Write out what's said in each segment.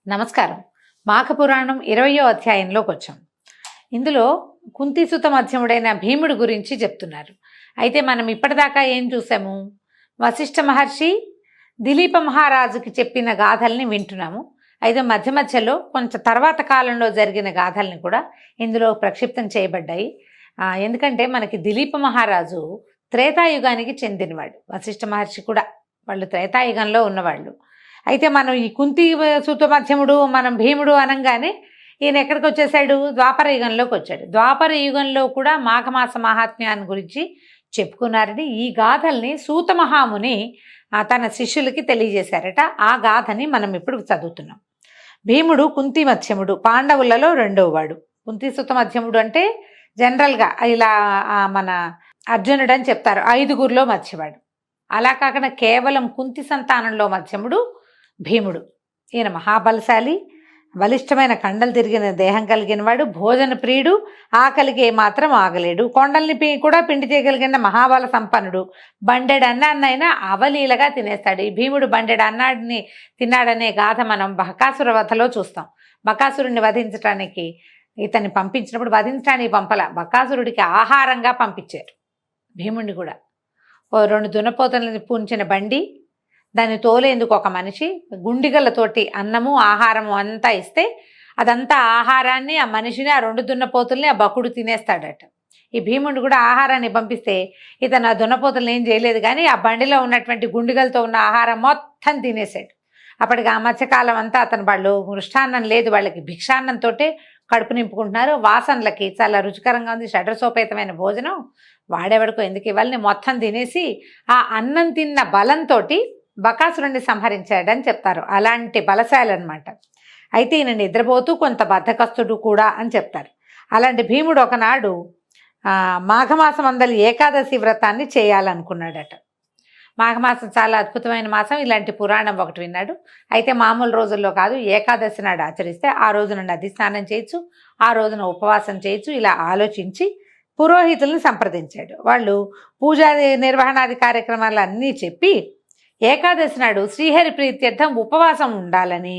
నమస్కారం. మాఘపురాణం 20వ అధ్యాయంలోకి వచ్చాం. ఇందులో కుంతిసుత మధ్యముడైన భీముడి గురించి చెప్తున్నారు. అయితే మనం ఇప్పటిదాకా ఏం చూసాము? వశిష్ఠ మహర్షి దిలీప మహారాజుకి చెప్పిన గాథల్ని వింటున్నాము. అయితే మధ్య మధ్యలో కొంచెం తర్వాత కాలంలో జరిగిన గాథల్ని కూడా ఇందులో ప్రక్షిప్తం చేయబడ్డాయి. ఎందుకంటే మనకి దిలీప మహారాజు త్రేతాయుగానికి చెందినవాడు, వశిష్ఠ మహర్షి కూడా వాళ్ళు త్రేతాయుగంలో ఉన్నవాళ్ళు. అయితే మనం ఈ కుంతి సూత మధ్యముడు మనం భీముడు అనగానే ఈయన ఎక్కడికి వచ్చేసాడు? ద్వాపర యుగంలోకి వచ్చాడు. ద్వాపర యుగంలో కూడా మాఘమాస మహాత్మ్యాన్ని గురించి చెప్పుకున్నారని ఈ గాథల్ని సూత మహాముని తన శిష్యులకి తెలియజేశారట. ఆ గాథని మనం ఇప్పుడు చదువుతున్నాం. భీముడు కుంతి మధ్యముడు, పాండవులలో రెండవ వాడు. కుంతి సూత మధ్యముడు అంటే జనరల్గా ఇలా మన అర్జునుడు అని చెప్తారు, 5గురిలో మధ్యవాడు. అలా కాకుండా కేవలం కుంతి సంతానంలో మధ్యముడు భీముడు. ఈయన మహాబలశాలి, బలిష్టమైన కండలు తిరిగిన దేహం కలిగిన వాడు, భోజన ప్రియుడు, ఆకలికి మాత్రం ఆగలేడు, కొండల్ని కూడా పిండి చేయగలిగిన మహాబల సంపన్నుడు, బండెడు అన్నాన్నైనా అవలీలగా తినేస్తాడు. ఈ భీముడు బండెడు అన్నాడిని తిన్నాడనే గాథ మనం బకాసుర వధలో చూస్తాం. బకాసురుడిని వధించడానికి ఇతన్ని పంపించినప్పుడు వధించడానికి పంపల, బకాసురుడికి ఆహారంగా పంపించారు భీముడిని కూడా. ఓ 2 దున్నపోతలని పూంచిన బండి, దాన్ని తోలేందుకు ఒక మనిషి, గుండిగలతోటి అన్నము ఆహారము అంతా ఇస్తే అదంతా ఆహారాన్ని ఆ మనిషిని, ఆ 2 దున్నపోతుల్ని ఆ బకుడు తినేస్తాడట. ఈ భీముడు కూడా ఆహారాన్ని పంపిస్తే ఇతను ఆ దున్నపోతులను ఏం చేయలేదు, కానీ ఆ బండిలో ఉన్నటువంటి గుండిగలతో ఉన్న ఆహారం మొత్తం తినేసాడు. అప్పటికి ఆ మధ్యకాలం అంతా అతను వాళ్ళు మృష్టాన్నం లేదు, వాళ్ళకి భిక్షాన్నంతో కడుపు నింపుకుంటున్నారు. వాసనలకి చాలా రుచికరంగా ఉంది, షడ్రసోపేతమైన భోజనం, వాడేవాడికో ఎందుకు ఇవ్వాలని మొత్తం తినేసి ఆ అన్నం తిన్న బలంతో బకాసురుణ్ణి సంహరించాడని చెప్తారు. అలాంటి బలశాలి అనమాట. అయితే ఈయన నిద్రపోతూ కొంత బద్ధకస్తుడు కూడా అని చెప్తారు. అలాంటి భీముడు ఒకనాడు మాఘమాసం అందలి ఏకాదశి వ్రతాన్ని చేయాలనుకున్నాడట. మాఘమాసం చాలా అద్భుతమైన మాసం, ఇలాంటి పురాణం ఒకటి విన్నాడు. అయితే మామూలు రోజుల్లో కాదు, ఏకాదశి నాడు ఆచరిస్తే ఆ రోజున నది స్నానం చేయొచ్చు, ఆ రోజున ఉపవాసం చేయొచ్చు. ఇలా ఆలోచించి పురోహితుల్ని సంప్రదించాడు. వాళ్ళు పూజా నిర్వహణాది కార్యక్రమాలు అన్నీ చెప్పి ఏకాదశి నాడు శ్రీహరి ప్రీత్యర్థం ఉపవాసం ఉండాలని,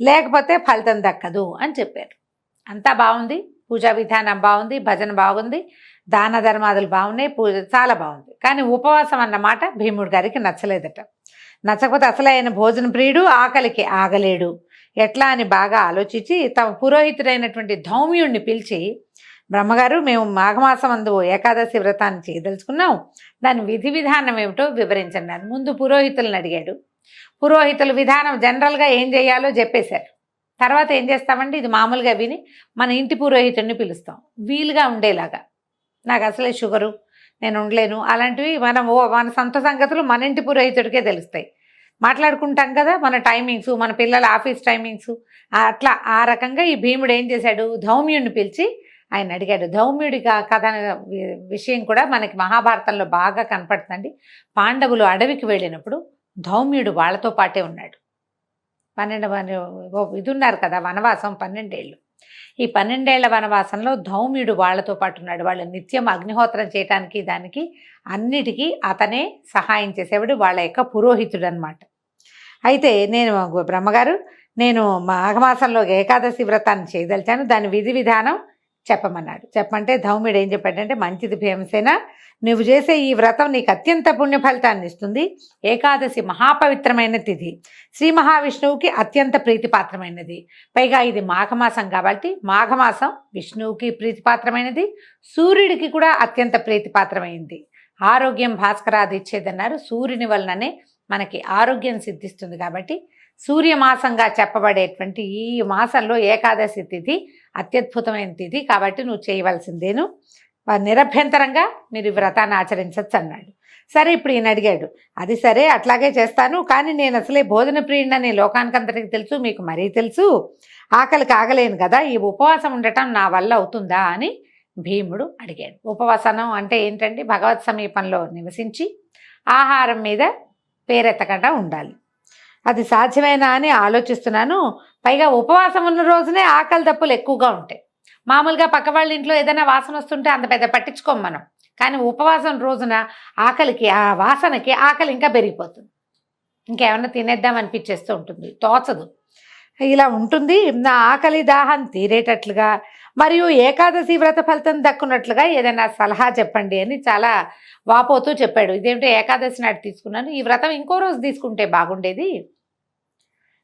లేకపోతే ఫలితం దక్కదు అని చెప్పారు. అంతా బాగుంది, పూజా విధానం బాగుంది, భజన బాగుంది, దాన ధర్మాదులు బాగున్నాయి, పూజ చాలా బాగుంది. కానీ ఉపవాసం అన్నమాట భీముడి గారికి నచ్చలేదట. నచ్చకపోతే అసలు ఆయన భోజన ప్రియుడు, ఆకలికి ఆగలేడు, ఎట్లా అని బాగా ఆలోచించి తమ పురోహితుడైనటువంటి ధౌమ్యుడిని పిలిచి, బ్రహ్మగారు, మేము మాఘమాసం అందు ఏకాదశి వ్రతాన్ని చేయదలుచుకున్నాం, దాని విధి విధానం ఏమిటో వివరించండి అని ముందు పురోహితులను అడిగాడు. పురోహితుల విధానం జనరల్గా ఏం చేయాలో చెప్పేశారు. తర్వాత ఏం చేస్తామండి, ఇది మామూలుగా విని మన ఇంటి పురోహితుడిని పిలుస్తాం, వీలుగా ఉండేలాగా. నాకు అసలే షుగరు, నేను ఉండలేను, అలాంటివి మన సొంత సంగతులు మన ఇంటి పురోహితుడికే తెలుస్తాయి. మాట్లాడుకుంటాం కదా మన టైమింగ్స్, మన పిల్లల ఆఫీస్ టైమింగ్స్, అట్లా ఆ రకంగా ఈ భీముడు ఏం చేశాడు, ధౌమ్యుడిని పిలిచి ఆయన అడిగాడు. ధౌమ్యుడి కథ విషయం కూడా మనకి మహాభారతంలో బాగా కనపడుతుంది. పాండవులు అడవికి వెళ్ళినప్పుడు ధౌమ్యుడు వాళ్ళతో పాటే ఉన్నాడు. 12 ఇది ఉన్నారు కదా వనవాసం, 12 ఏళ్ళు. ఈ 12 ఏళ్ల వనవాసంలో ధౌమ్యుడు వాళ్ళతో పాటు ఉన్నాడు. వాళ్ళు నిత్యం అగ్నిహోత్రం చేయటానికి దానికి అన్నిటికీ అతనే సహాయం చేసేవాడు, వాళ్ళ యొక్క పురోహితుడు అనమాట. అయితే నేను బ్రహ్మగారు, నేను మాఘమాసంలో ఏకాదశి వ్రతాన్ని చేయదలిచాను, దాని విధి విధానం చెప్పమన్నాడు. చెప్పమంటే ధౌమ్యుడు ఏం చెప్పాడంటే, మంచిది భీమసేన, నువ్వు చేసే ఈ వ్రతం నీకు అత్యంత పుణ్య ఫలితాన్ని ఇస్తుంది. ఏకాదశి మహాపవిత్రమైన తిథి, శ్రీ మహావిష్ణువుకి అత్యంత ప్రీతిపాత్రమైనది. పైగా ఇది మాఘమాసం కాబట్టి మాఘమాసం విష్ణువుకి ప్రీతిపాత్రమైనది, సూర్యుడికి కూడా అత్యంత ప్రీతిపాత్రమైంది. ఆరోగ్యం భాస్కరాది ఇచ్చేదన్నారు. సూర్యుని వలననే మనకి ఆరోగ్యం సిద్ధిస్తుంది కాబట్టి సూర్యమాసంగా చెప్పబడేటువంటి ఈ మాసంలో ఏకాదశి తిథి అత్యద్భుతమైన తిథి కాబట్టి నువ్వు చేయవలసిందేను, నిరభ్యంతరంగా మీరు వ్రతాన్ని ఆచరించవచ్చు అన్నాడు. సరే, ఇప్పుడు ఈయన అడిగాడు, అది సరే అట్లాగే చేస్తాను, కానీ నేను అసలే భోజన ప్రియుడిని లోకానికంతటికి తెలుసు, మీకు మరీ తెలుసు, ఆకలికి ఆగలేను కదా, ఈ ఉపవాసం ఉండటం నా వల్ల అవుతుందా అని భీముడు అడిగాడు. ఉపవాసనం అంటే ఏంటంటే భగవత్ సమీపంలో నివసించి ఆహారం మీద పేరెత్తకుండా ఉండాలి. అది సాధ్యమేనా అని ఆలోచిస్తున్నాను. పైగా ఉపవాసం ఉన్న రోజునే ఆకలి దప్పులు ఎక్కువగా ఉంటాయి. మామూలుగా పక్క వాళ్ళ ఇంట్లో ఏదైనా వాసన వస్తుంటే అంత పెద్ద పట్టించుకోం మనం, కానీ ఉపవాసం రోజున ఆకలికి, ఆ వాసనకి ఆకలి ఇంకా పెరిగిపోతుంది, ఇంకేమన్నా తినేద్దాం అనిపించేస్తూ ఉంటుంది, తోచదు. ఇలా ఉంటుంది. నా ఆకలి దాహం తీరేటట్లుగా మరియు ఏకాదశి వ్రత ఫలితం దక్కున్నట్లుగా ఏదైనా సలహా చెప్పండి అని చాలా వాపోతూ చెప్పాడు. ఇదేమిటో ఏకాదశి నాడు తీసుకున్నాను, ఈ వ్రతం ఇంకో రోజు తీసుకుంటే బాగుండేది.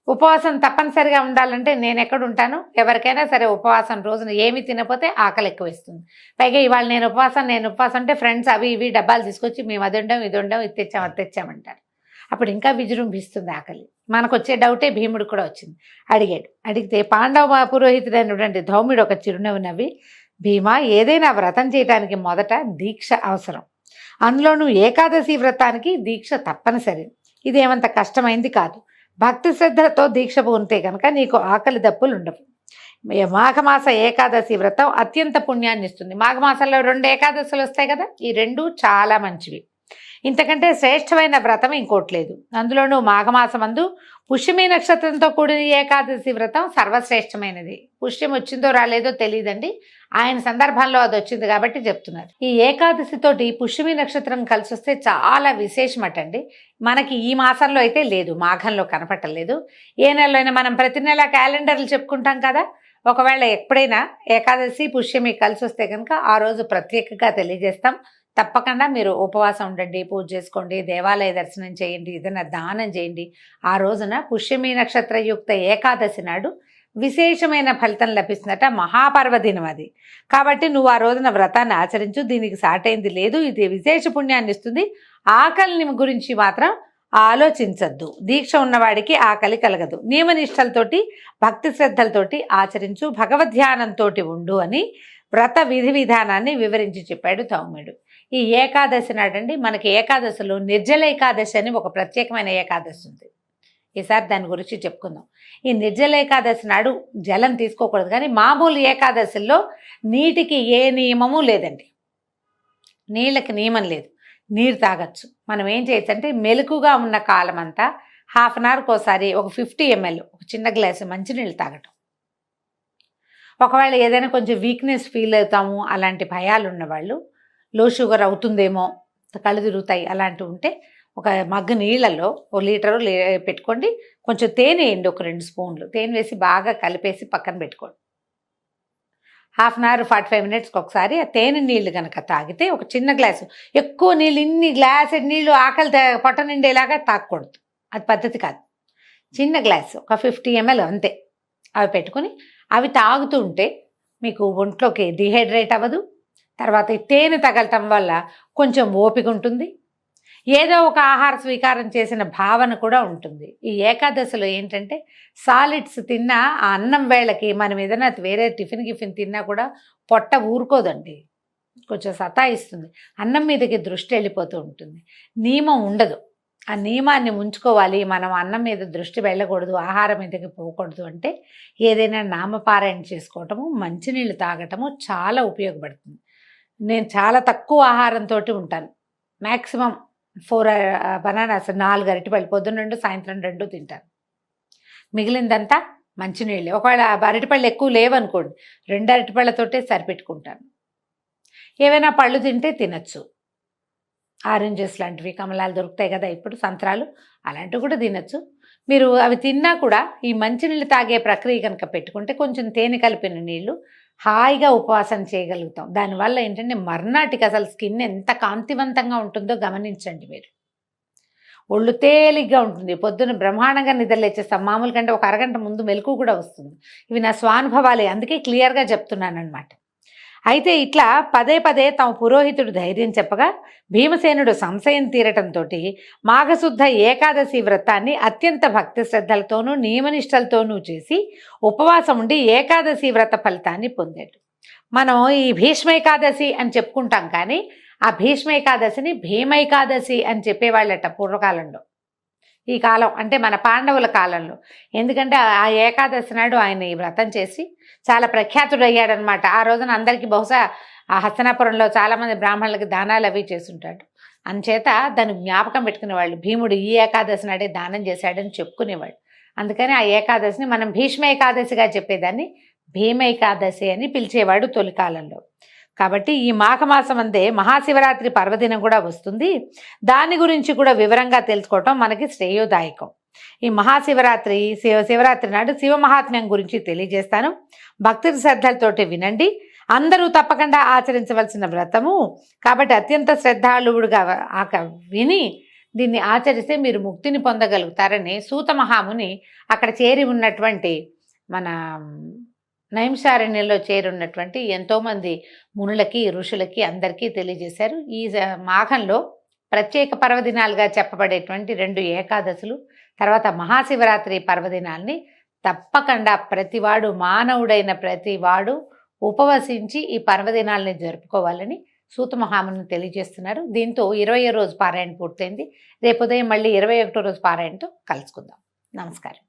ఉపవాసం తప్పనిసరిగా ఉండాలంటే నేను ఎక్కడుంటాను? ఎవరికైనా సరే ఉపవాసం రోజున ఏమి తినకపోతే ఆకలి ఎక్కువ వేస్తుంది. పైగా ఇవాళ నేను ఉపవాసం అంటే ఫ్రెండ్స్ అవి ఇవి డబ్బాలు తీసుకొచ్చి మేము అది వండాం ఇది వండాం ఇది తెచ్చాం అది తెచ్చామంటారు. అప్పుడు ఇంకా విజృంభిస్తుంది ఆకలి. మనకు వచ్చే డౌటే భీముడు కూడా వచ్చింది. అడిగితే పాండవ పురోహితుడైనటువంటి ధౌమ్యుడు ఒక చిరునవ్వు నవ్వి, భీమా, ఏదైనా వ్రతం చేయడానికి మొదట దీక్ష అవసరం, అందులోనూ ఏకాదశి వ్రతానికి దీక్ష తప్పనిసరి. ఇదేమంత కష్టమైంది కాదు. భక్తి శ్రద్ధలతో దీక్ష పూనితే కనుక నీకు ఆకలి దప్పులు ఉండవు. మాఘమాస ఏకాదశి వ్రతం అత్యంత పుణ్యాన్ని ఇస్తుంది. మాఘమాసంలో 2 ఏకాదశులు వస్తాయి కదా, ఈ 2 చాలా మంచివి. ఇంతకంటే శ్రేష్టమైన వ్రతం ఇంకోటి లేదు. అందులోనూ మాఘమాసమందు పుష్యమి నక్షత్రంతో కూడిన ఏకాదశి వ్రతం సర్వశ్రేష్టమైనది. పుష్యం వచ్చిందో రాలేదో తెలియదండి, ఆయన సందర్భంలో అది వచ్చింది కాబట్టి చెప్తున్నారు. ఈ ఏకాదశితోటి పుష్యమి నక్షత్రం కలిసి వస్తే చాలా విశేషమటండి. మనకి ఈ మాసంలో అయితే లేదు, మాఘంలో కనపట్టలేదు. ఏ నెలలో అయినా మనం ప్రతి నెల క్యాలెండర్లు చెప్పుకుంటాం కదా, ఒకవేళ ఎప్పుడైనా ఏకాదశి పుష్యమి కలిసి వస్తే కనుక ఆ రోజు ప్రత్యేకంగా తెలియజేస్తాం. తప్పకుండా మీరు ఉపవాసం ఉండండి, పూజ చేసుకోండి, దేవాలయ దర్శనం చేయండి, ఏదైనా దానం చేయండి. ఆ రోజున పుష్యమి నక్షత్రయుక్త ఏకాదశి నాడు విశేషమైన ఫలితం లభిస్తుందట. మహాపర్వదినం అది. కాబట్టి నువ్వు ఆ రోజున వ్రతాన్ని ఆచరించు, దీనికి సాటైంది లేదు. ఇది విశేష పుణ్యాన్ని ఇస్తుంది. ఆకలిని గురించి మాత్రం ఆలోచించద్దు. దీక్ష ఉన్నవాడికి ఆకలి కలగదు. నియమనిష్టలతోటి భక్తి శ్రద్ధలతోటి ఆచరించు, భగవద్ధ్యానంతో ఉండు అని వ్రత విధి విధానాన్ని వివరించి చెప్పాడు ధౌమ్యుడు. ఈ ఏకాదశి నాడండి మనకి ఏకాదశిలో నిర్జల ఏకాదశి అని ఒక ప్రత్యేకమైన ఏకాదశి ఉంది. ఈసారి దాని గురించి చెప్పుకుందాం. ఈ నిర్జల ఏకాదశి నాడు జలం తీసుకోకూడదు, కానీ మామూలు ఏకాదశిలో నీటికి ఏ నియమము లేదండి. నీళ్ళకి నియమం లేదు, నీరు తాగొచ్చు. మనం ఏం చేయొచ్చు అంటే మెలకుగా ఉన్న కాలం అంతా హాఫ్ అన్ అవర్కి ఒకసారి ఒక 50 ml ఒక చిన్న గ్లాసు మంచినీళ్ళు తాగటం. ఒకవేళ ఏదైనా కొంచెం వీక్నెస్ ఫీల్ అవుతాము, అలాంటి భయాలు ఉన్నవాళ్ళు, లో షుగర్ అవుతుందేమో, కళ్ళు తిరుగుతాయి అలాంటివి ఉంటే ఒక మగ్గు నీళ్ళల్లో 1 లీటరు పెట్టుకోండి. కొంచెం తేనె వేయండి, ఒక 2 స్పూన్లు తేనె వేసి బాగా కలిపేసి పక్కన పెట్టుకోండి. హాఫ్ అన్ అవర్ 45 minutesకి ఒకసారి ఆ తేనె నీళ్లు కనుక తాగితే, ఒక చిన్న గ్లాసు, ఎక్కువ నీళ్ళు ఇన్ని గ్లాసు నీళ్ళు ఆకలి పొట్ట నిండేలాగా తాగకూడదు, అది పద్ధతి కాదు. చిన్న గ్లాసు ఒక 50 ml అంతే. అవి పెట్టుకొని అవి తాగుతూ ఉంటే మీకు ఒంట్లోకి డిహైడ్రేట్ అవ్వదు. తర్వాత ఈ తేనె తగలటం వల్ల కొంచెం ఓపిక ఉంటుంది, ఏదో ఒక ఆహార స్వీకారం చేసిన భావన కూడా ఉంటుంది. ఈ ఏకాదశిలో ఏంటంటే సాలిడ్స్ తిన్నా ఆ అన్నం వేళకి మనం ఏదైనా వేరే టిఫిన్ తిన్నా కూడా పొట్ట ఊరుకోదండి, కొంచెం సతాయిస్తుంది. అన్నం మీదకి దృష్టి వెళ్ళిపోతూ ఉంటుంది, నియమం ఉండదు. ఆ నియమాన్ని ఉంచుకోవాలి. మనం అన్నం మీద దృష్టి వెళ్ళకూడదు, ఆహారం మీదకి పోకూడదు అంటే ఏదైనా నామపారాయణ చేసుకోవటము, మంచినీళ్ళు తాగటము చాలా ఉపయోగపడుతుంది. నేను చాలా తక్కువ ఆహారంతో ఉంటాను. మ్యాక్సిమం 4 బనానాస్, 4 అరటిపళ్ళు, పొద్దున్న 2 సాయంత్రం 2 తింటాను. మిగిలిందంతా మంచినీళ్ళే. ఒకవేళ అరటిపళ్ళు ఎక్కువ లేవనుకోండి, 2 అరటిపళ్ళతోటే సరిపెట్టుకుంటాను. ఏవైనా పళ్ళు తింటే తినచ్చు, ఆరెంజెస్ లాంటివి, కమలాలు దొరుకుతాయి కదా ఇప్పుడు, సంత్రాలు అలాంటివి కూడా తినచ్చు. మీరు అవి తిన్నా కూడా ఈ మంచినీళ్ళు తాగే ప్రక్రియ కనుక పెట్టుకుంటే, కొంచెం తేనె కలిపిన నీళ్ళు, హాయిగా ఉపవాసం చేయగలుగుతాం. దానివల్ల ఏంటంటే మర్నాటికి అసలు స్కిన్ ఎంత కాంతివంతంగా ఉంటుందో గమనించండి మీరు. ఒళ్ళు తేలిగ్గా ఉంటుంది, పొద్దున్న బ్రహ్మాండంగా నిద్రలేచేస్తాం. మామూలు కంటే ఒక అరగంట ముందు మెలకు కూడా వస్తుంది. ఇవి నా స్వానుభవాలే, అందుకే క్లియర్గా చెప్తున్నాను అనమాట. అయితే ఇట్లా పదే పదే తమ పురోహితుడు ధైర్యం చెప్పగా భీమసేనుడు సంశయం తీరటంతో మాఘశుద్ధ ఏకాదశి వ్రతాన్ని అత్యంత భక్తి శ్రద్ధలతోనూ నియమనిష్టలతోనూ చేసి ఉపవాసం ఉండి ఏకాదశి వ్రత ఫలితాన్ని పొందాడు. మనం ఈ భీష్మైకాదశి అని చెప్పుకుంటాం, కానీ ఆ భీష్మైకాదశిని భీమైకాదశి అని చెప్పేవాళ్ళట పూర్వకాలంలో. ఈ కాలం అంటే మన పాండవుల కాలంలో. ఎందుకంటే ఆ ఏకాదశి నాడు ఆయన ఈ వ్రతం చేసి చాలా ప్రఖ్యాతుడయ్యాడనమాట. ఆ రోజున అందరికీ బహుశా ఆ హస్తనాపురంలో చాలామంది బ్రాహ్మణులకి దానాలు అవి చేసుంటాడు. అంచేత దాన్ని జ్ఞాపకం పెట్టుకునేవాళ్ళు. భీముడు ఈ ఏకాదశి నాడే దానం చేశాడని చెప్పుకునేవాడు. అందుకని ఆ ఏకాదశిని మనం భీష్మ ఏకాదశిగా చెప్పేదాన్ని భీమైకాదశి అని పిలిచేవాడు తొలి కాలంలో. కాబట్టి ఈ మాఘమాసం అందే మహాశివరాత్రి పర్వదినం కూడా వస్తుంది. దాని గురించి కూడా వివరంగా తెలుసుకోవటం మనకి శ్రేయోదాయకం. ఈ మహాశివరాత్రి శివరాత్రి నాడు శివ మహాత్మ్యం గురించి తెలియజేస్తాను. భక్తి శ్రద్ధలతోటి వినండి. అందరూ తప్పకుండా ఆచరించవలసిన వ్రతము కాబట్టి అత్యంత శ్రద్ధాళువుడుగా విని దీన్ని ఆచరిస్తే మీరు ముక్తిని పొందగలుగుతారని సూత మహాముని అక్కడ చేరి ఉన్నటువంటి మన నైమిషారణ్యంలో చేరున్నటువంటి ఎంతోమంది మునులకి ఋషులకి అందరికీ తెలియజేశారు. ఈ మాఘంలో ప్రత్యేక పర్వదినాలుగా చెప్పబడేటువంటి 2 ఏకాదశులు తర్వాత మహాశివరాత్రి పర్వదినాల్ని తప్పకుండా ప్రతివాడు మానవుడైన ప్రతివాడు ఉపవసించి ఈ పర్వదినాల్ని జరుపుకోవాలని సూత మహాముని తెలియజేస్తున్నారు. దీంతో 20వ రోజు పారాయణ పూర్తయింది. రేపు ఉదయం మళ్ళీ 21వ రోజు పారాయణతో కలుసుకుందాం. నమస్కారం.